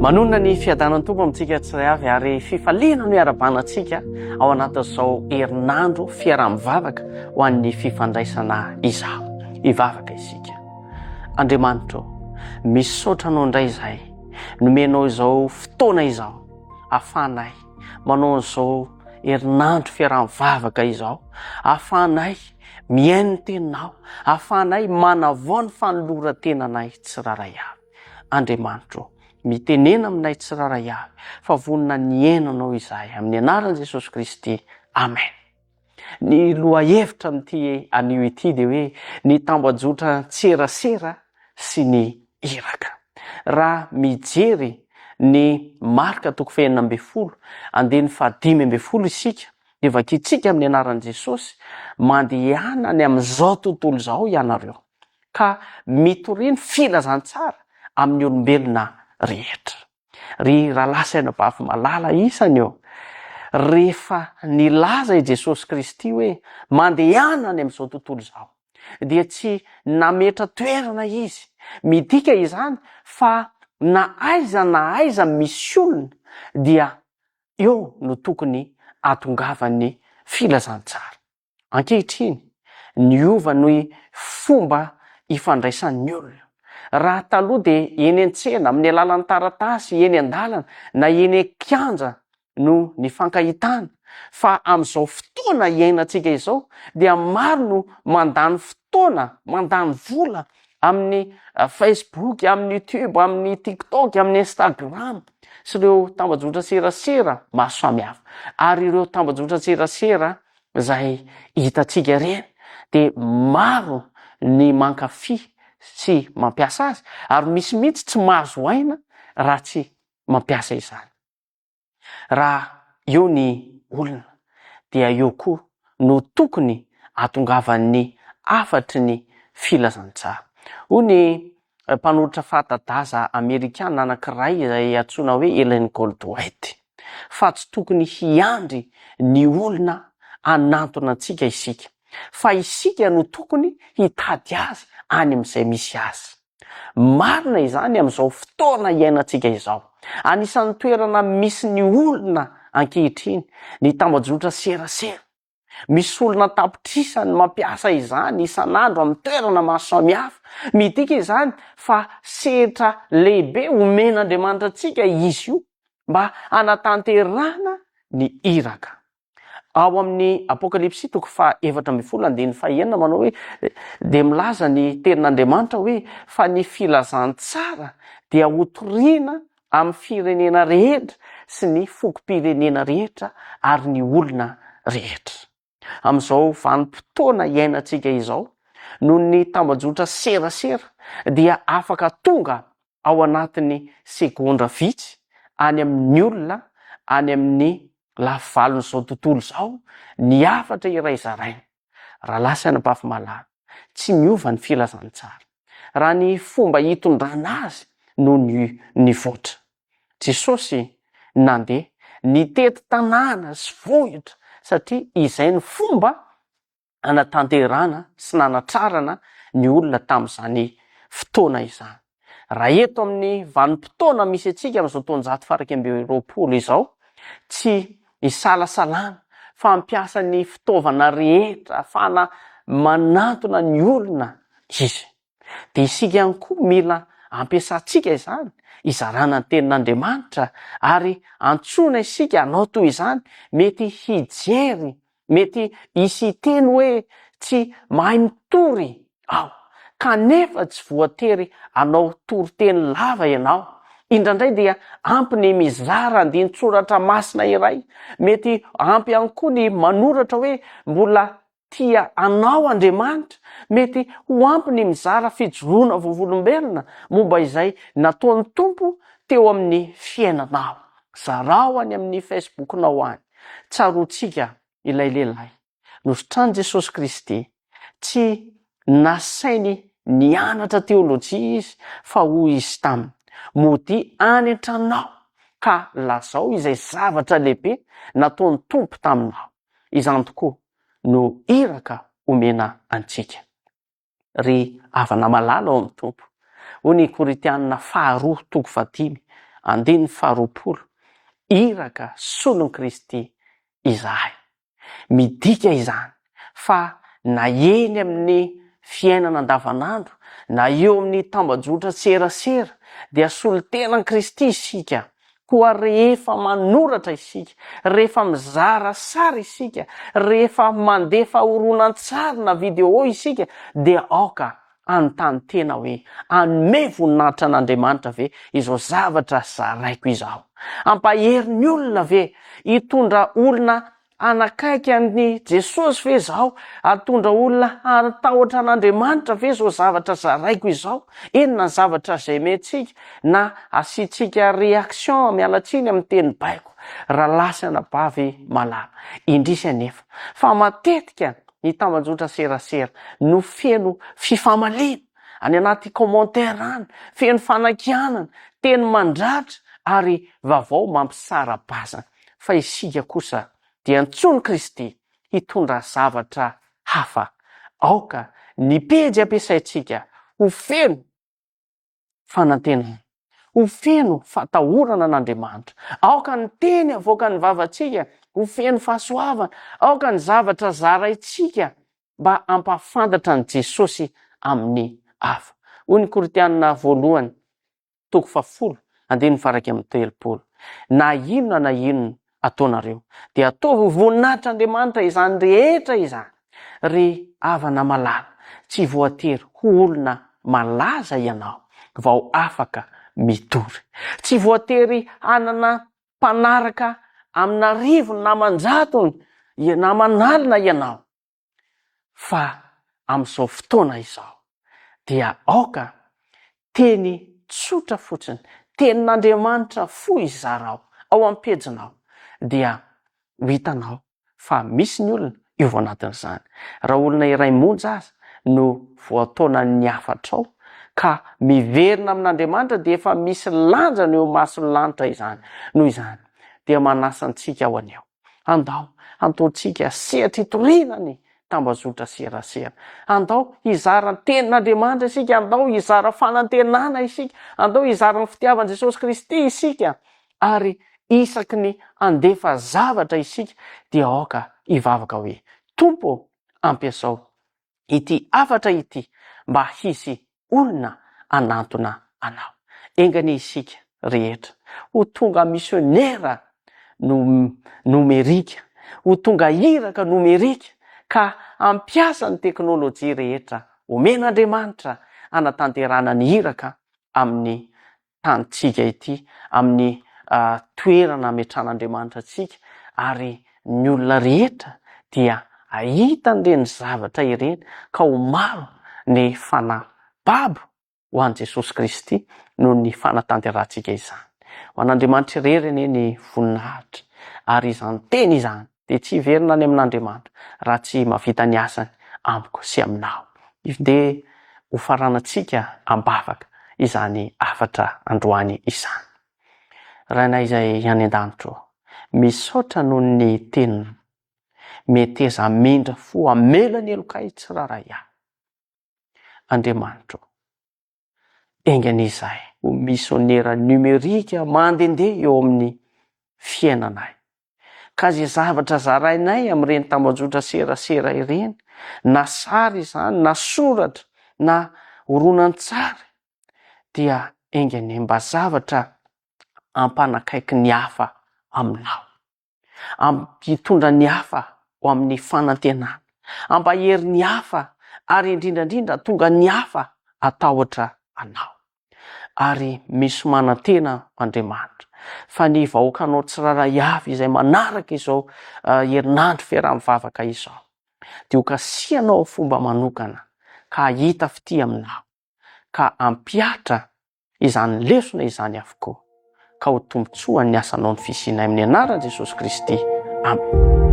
Manonona ny fiadanan'ny tompo amintsika tsiray avy ary fifaliana no iarabanantsika ao anatin'izao herinandro fiaraham-bavaka ho an'ny fifandraisana izaho hivavaka isika. Andriamanitro, misaotra anao indray izahay, nomenao izao fotoana izao ahafahanay manao izao herinandro fiaraham-vavaka izao, ahafahanay miaino ny teninao, ahafahanay manavao ny fanoloran-tenanay tsiraray avy. Andriamanitro, mitenena aminay tsiraray avy fa vonina ny ainanao izahay amin'ny anaran'i Jesosy Kristy. Amen. Ny lohahevitra amin'ity anio ity dia hoe ny tambajotra tserasera sy ny iraka. Raha mijery ny marika 2:12 andiny 5:12 isika dia vakitsika amin'ny anaran'i Jesosy mandehana ny amin'izao tontolo izao ianareo ka mitoriny filazantsara amin'ny olombelona rehetra. Ry rahalasaina bafy malala isany eo, rehefa nilaza i Jesosy Kristy hoe mandehana ny amin'izao tontolo izao dia tsy nametra toerana izy midika izany fa na aiza misy olona dia eo no tokony atongavany filazantsara. Ankehitriny niova ny fomba ifandraisan'ny olona. Raha taloha dia eny an-tsena amin'ny alalan'ny taratasy, eny an-dalana na eny an-kianja no ny fankahitana, fa amin'izao fotoana iainantsika izao dia maro no mandany fotoana, mandany vola amin'ny Facebook, amin'ny YouTube, amin'ny TikTok, amin'ny Instagram sy ireo tambajotra serasera maro samihafa. Ary ireo tambajotra serasera izay hitantsika ireny dia maro ny mankafy sy mampiasa azy, ary misy mihitsy tsy mahazo aina raha tsy mampiasa izany. Raha eo ny olona dia eo koa no tokony atongavan'ny afatry ny filazantsara. Hoy ny mpanoratra fahata-daza Amerikana anankiray izay antsoina hoe Ellen Goldwhite, fa tsy tokony hiandry ny olona hanantona antsika isika, fa isika no tokony hitady azy any amin'izay misy azy. Marina izany amin'izao fotoana iainantsika izao. Anisan'ny toerana misy ny olona ankehitriny ny tambajotra serasera. Misy olona tapitrisany mampiasa izany isan'andro amin'ny toerana maro samihafa. Midika izany fa sehatra lehibe omen'Andriamanitra antsika izy io mba hanatanterahana ny iraka. Ao amin'ny Apokalipsy 4:12 manao hoe dia milaza ny tenin'Andriamanitra hoe fa ny filazantsara dia hotoriana amin'ny firenena rehetra sy ny fokom-pirenena rehetra ary ny olona rehetra. Amin'izao vanim-potoana iainantsika izao, noho ny tambajotra serasera dia afaka tonga ao anatin'ny segondra vitsy any amin'ny olona, any amin'ny lavalon'izao tontolo izao, ny afatra iray zaraina. Raha lasaina bafy malala, tsy miova ny filazantsara. Raha ny fomba hitondrana azy no ny voatra. Jesosy nandeha nitety tanàna sy vohitra satria izay ny fomba hanatanterana sy nanatrarana ny olona tamin'izany fotoana izany. Raha eto amin'ny vanim-potoana misy antsika amin'izao taonjato faraka 20 izao, tsy isalasalana fa mampiasa ny fitaovana rehetra ahafahana manantona ny olona izy. Dia isika ihany koa mila ampiasantsika izany, izarana ny tenin'Andriamanitra ary antsoina isika hanao toy izany. Mety hijery, mety hisy teny hoe tsy mahay mitory aho, kanefa tsy voatery hanao toriteny lava ianao. Indrandray dia ampy ny mizara andinin-tsoratra masina iray. Mety ampy ihany koa ny manoratra hoe mbola tia anao Andriamanitra. Mety ho ampy ny mizara fijoroana vovolombelona momba izay nataon'ny Tompo teo amin'ny fiainanao. Zarao any amin'ny Facebooknao any. Tsaroantsika ilay lehilahy. Nosotrany Jesosy Kristy tsy nasainy nianatra teolojia izy fa hoy izy taminy: mody any an-tranonao ka lazao izay zavatra lehibe nataon'ny Tompo taminao. Izany tokoa no iraka omena antsika. Ry havana malala ao amin'ny Tompo. Hoy ny Korinthianina 2:10 andiny faharoapolo. Iraka solon'i Kristy izahay. Midika izany fa na eny amin'ny fiainana andavanandro, na eo amin'ny tambajotra serasera, dia solo-tenan'i Kristy isika. Koa rehefa manoratra isika, rehefa mizara sary isika, rehefa mandefa horonan-tsary na video isika, dia aoka anontany tena hoe anome voninahitra an'Andriamanitra ve izao zavatra zaraiko izao? Ampahery ny olona ve? Hitondra olona anakaiky an'i Jesosy ve izao? Atondra olona atahotra an'Andriamanitra ve izao zavatra zaraiko izao? Inona ny zavatra izay mentsika? Na asitsika reaction mialatsiny amin'ny teny baiko raha lasana bavy malala. Indrisy anefa fa matetika ny tambajotra serasera no feno fifamaliana any anaty commentaire any, feno fanakianana, teny mandratra ary vaovao mampisara-bazana. Fa isika kosa dia antsoin'i Kristy hitondra zavatra hafa. Aoka ny pejy ampiasaintsika ho feno fanantenana, ho feno fatahorana an'Andriamanitra. Aoka ny teny avoaka ny vavantsika ho feno fahasoavana. Aoka ny zavatra zaraintsika mba ampafantatra ny Jesosy amin'ny hafa. Hoy ny Korintianina voalohany 10:17. Na inona ataonareo dia ataovy voninahitr'Andriamanitra izany rehetra izany. Ry havana malala, tsy voatery ho olona malaza ianao vao afaka mitory. Tsy voatery hanana mpanaraka amina rivony na manjatony na manalina ianao. Fa amin'izao fotoana izao dia aoka teny tsotra fotsiny, tenin'Andriamanitra fohy izarao ao amin'ny pejinao, dia hitanao fa misy ny olona io vao anatin'izany. Raha olona iray monja aza no voataona ny hafatrao ka miverina amin'Andriamanitra dia efa misy lanjany eo masony lanitra izany. Noho izany dia manasa antsika ho anio, andao ataontsika sehatra hitorinany tambazotra serasera. Andao hizara ny tenin'Andriamanitra isika, andao hizara fanantenana isika, andao hizara ny fitiavan'i Jesosy Kristy isika, ary isaky ny andefa zavatra isika dia aoka hivavaka hoe Tompo, ampiasao ity afatra ity mba hisy olona anantona anao. Engany isika rehetra ho tonga misionera nomerika, ho tonga iraka nomerika, ka ampiasa ny teknôlôjia rehetra omen'Andriamanitra anatanterana ny iraka amin'ny tanitsika ity, amin'ny toerana ametran'Andriamanitra antsika, ary ny olona rehetra dia ahita n'ireny zavatra ireny ka ho maro ny fanababo ho an'i Jesosy Kristy noho ny fanatanterantsika izany. Ho an'Andriamanitra irery anie ny voninahitra, ary izany teny izany dia tsy hiverina any amin'Andriamanitra raha tsy mavita ny asany amiko sy aminao. Dia ho faranantsika ambavaka izany afatra androany izany. Rainay izay any an-danitro, misaotra noho ny tenina, meteza mindra fo amelany elokay tsiraray ahy. Andriamanitro, engan'izay ho misionera numerika mandendeha eo amin'ny fiainanay. Ka izay zavatra zarainay amin'ireny tambajotra serasera ireny, na sary izany, na soratra, na horonan-tsary, dia engany mba zavatra ampanakaiky ny hafa aminao, ampitondra ny hafa ho amin'ny fanantenana, ampahery ny hafa, ary indrindrandrindra tonga ny hafa atahotra anao. Ary misy manantena Andriamanitra fa ny vahoakanao tsiraray avy izay manaraka izao herinandro fiaraha-mivavaka izao, dia ho kasianao fomba manokana ka hita fity aminao, ka ampiatra izany lesona izany avokoa, ka ho tombontsoa ny asanao ny fisianay amin'ny anaran'i Jesosy Kristy. Amen.